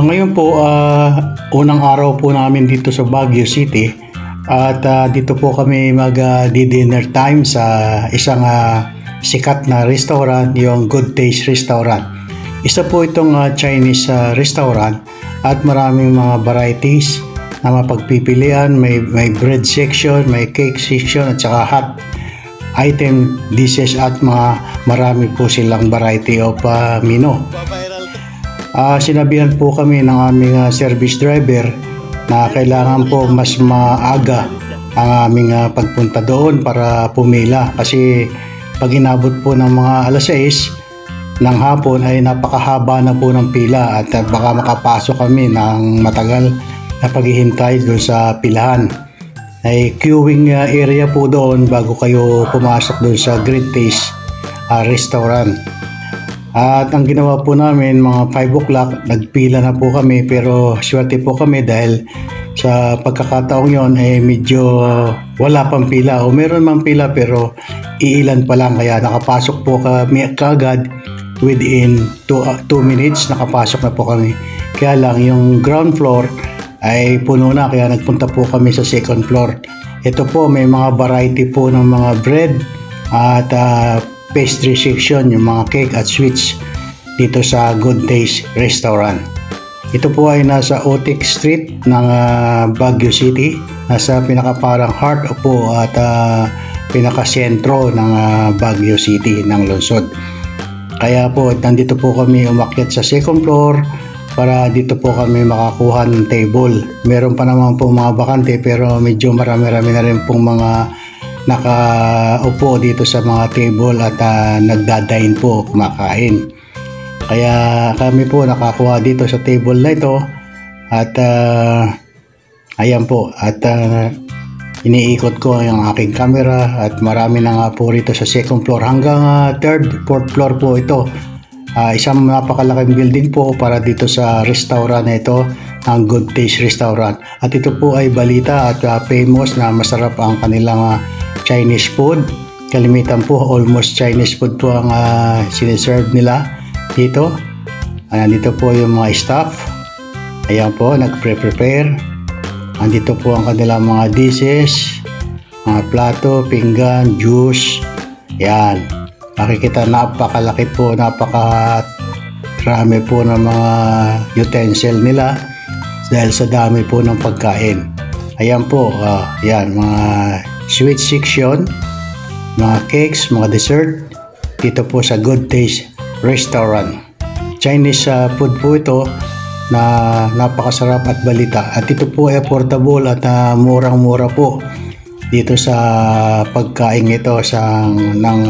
Ngayon po, unang araw po namin dito sa Baguio City at dito po kami mag-dinner time sa isang sikat na restaurant, yung Good Taste Restaurant. Isa po itong Chinese restaurant at maraming mga varieties na mapagpipilian. May bread section, may cake section at saka hot item dishes at marami po silang variety of menu. Sinabihan po kami ng aming service driver na kailangan po mas maaga ang aming pagpunta doon para pumila, kasi pag inabot po ng mga alas 6 ng hapon ay napakahaba na po ng pila at baka makapasok kami ng matagal na paghihintay doon sa pilahan. Ay queuing area po doon bago kayo pumasok doon sa Good Taste Restaurant. At ang ginawa po namin, mga 5 o'clock, nagpila na po kami, pero swerte po kami dahil sa pagkakataong yon ay medyo wala pang pila, o meron mang pila pero iilan pa lang, kaya nakapasok po kami kaagad within 2 minutes, nakapasok na po kami. Kaya lang yung ground floor ay puno na, kaya nagpunta po kami sa second floor. Ito po, may mga variety po ng mga bread at pastry section, yung mga cake at sweets dito sa Good Taste Restaurant. Ito po ay nasa Otik Street ng Baguio City, nasa pinakaparang heart po at pinakasentro ng Baguio City ng lungsod. Kaya po nandito po kami umakyat sa second floor para dito po kami makakuha ng table. Meron pa naman po mga bakante pero medyo marami-rami na rin pong mga nakaupo dito sa mga table at nagdadain po, kumakain. Kaya kami po nakakuha dito sa table na ito at ayan po, at iniikot ko yung aking camera at marami na nga po rito sa second floor hanggang third, fourth floor po ito. Isang napakalaking building po para dito sa restaurant na ito, ang Good Taste Restaurant. At ito po ay balita at famous na masarap ang kanilang Chinese food. Kalimitan po almost Chinese food po ang siniserve nila dito. Nandito po yung mga staff. Ayan po, nagpre-prepare. Andito po ang kanilang mga dishes, mga plato, pinggan, juice. Ayan. Makikita napakalaki po, napakarami po ng mga utensil nila dahil sa dami po ng pagkain. Ayan po, ayan, mga sweet section, mga cakes, mga dessert dito po sa Good Taste Restaurant. Chinese food po ito na napakasarap at balita, at ito po ay affordable at murang-mura po dito sa pagkain ito ng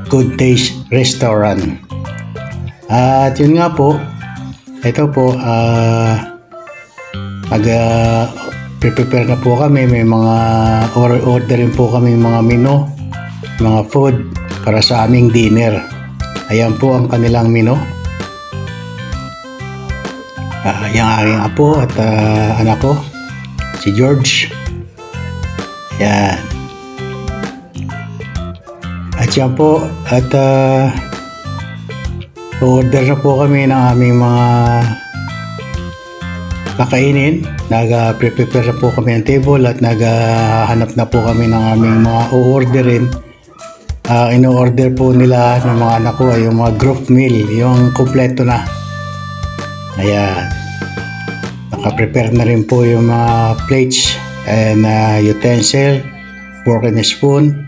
Good Taste Restaurant. At yun nga po, ito po prepare na po kami. May mga orderin po kami mga menu, mga food para sa aming dinner. Ayan po ang kanilang menu. Yung aking apo at anak ko, si George. Ayan. At yan po, at order na po kami ng aming mga kakainin. Nag-prepare na po kami ng table at naghahanap na po kami ng aming mga o-orderin. Ino-order po nila ng mga anak ko ay yung mga group meal, yung kompleto na. Ayan. Naka-prepare na rin po yung mga plates and utensil, fork and spoon.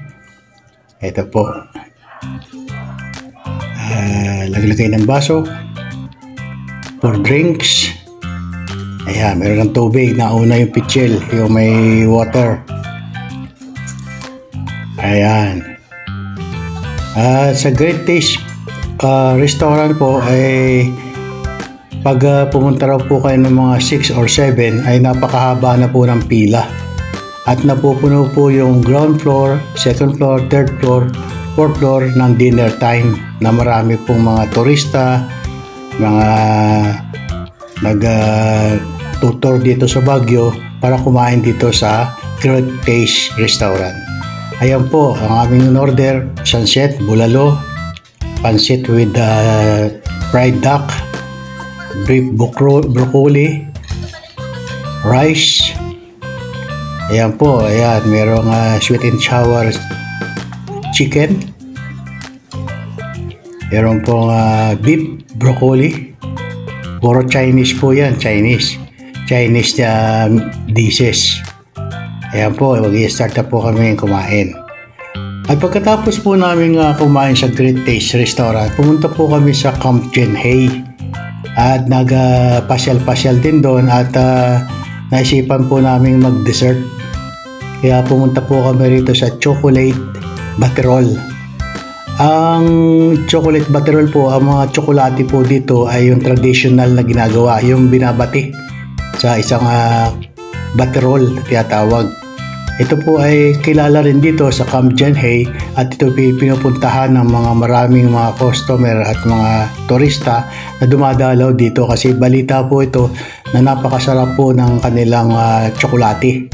Ito po. Laglagay ng baso for drinks. Ayan, meron ng tubig. Nauna yung pitchel, yung may water. Ayan. Sa Great Taste Restaurant po ay pag pumunta raw po kayo ng mga 6 or 7 ay napakahaba na po ng pila. At napupuno po yung ground floor, second floor, third floor, 4th floor ng dinner time na marami pong mga turista, mga tutor dito sa Baguio para kumain dito sa Great Taste Restaurant. Ayan po ang aming in-order: sunset, bulalo, pansit with fried duck, beef broccoli, rice. Ayan po, ayan, merong sweet and sour chicken, meron pong beef broccoli. Puro Chinese po yan, Chinese dishes. Ayan po, mag-i-start na po kami kumain. At pagkatapos po namin kumain sa Great Taste Restaurant, pumunta po kami sa Camp Jenhae at nag-pasyal-pasyal din doon at naisipan po namin mag-dessert. Kaya pumunta po kami rito sa Chocolate Butterroll. Ang chocolate butterroll po, ang mga tsokolate po dito ay yung traditional na ginagawa, yung binabati sa isang butterroll tinatawag. Ito po ay kilala rin dito sa Camp Jenhae at ito pinupuntahan ng maraming mga customer at mga turista na dumadalaw dito kasi balita po ito na napakasarap po ng kanilang tsokolate.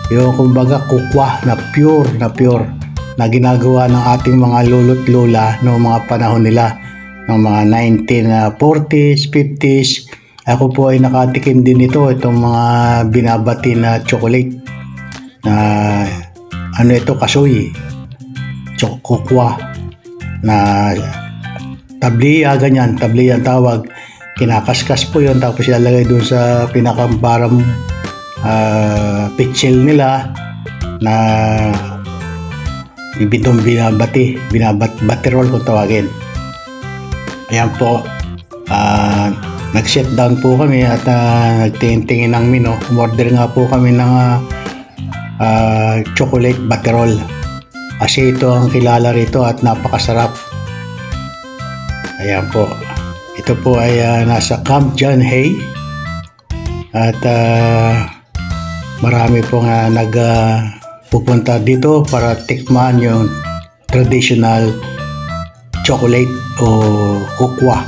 Yung kumbaga kukwa na pure na ginagawa ng ating mga lolo't lola noong mga panahon nila ng mga 1940s, 50s. Ako po ay nakatikim din itong mga binabati na chocolate na kasoy, kukwa na tabliya, ganyan, tabliya ang tawag. Kinakaskas po yun tapos ilalagay dun sa pinakambarang pitchel nila na bitong butterroll kung tawagin. Ayan po, nag-set down po kami at nagtingin-tingin ng menu. Umorder nga po kami ng chocolate butterroll kasi ito ang kilala rito at napakasarap. Ayan po, ito po ay nasa Camp Jenhae at marami pong pupunta dito para tikman yung traditional chocolate o kukwa.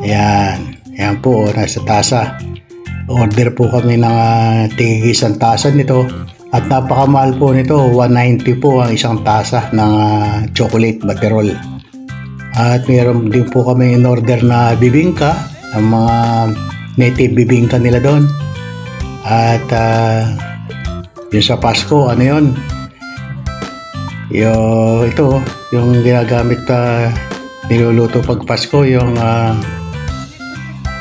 Ayan po, nasa tasa. Order po kami ng tig-isang tasa nito at napakamahal po nito, 190 po ang isang tasa ng chocolate butterroll. At meron din po kami in order na bibingka, ang mga native bibingka nila doon. At yung sa Pasko, yung ginagamit niluluto pag Pasko, yung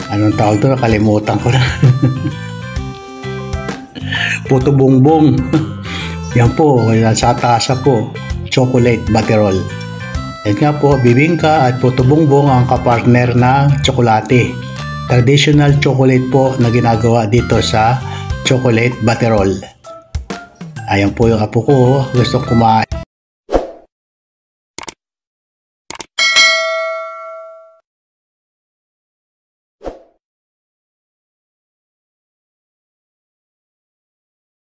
anong tawag doon, nakalimutan ko na. Puto bongbong. Yan po, sa tasa po, chocolate butterroll. Yan nga po, bibingka at puto bongbong ang kapartner ng tsokolate. Traditional chocolate po na ginagawa dito sa chocolate butterroll. Ayan po yung apo ko, gusto kumain.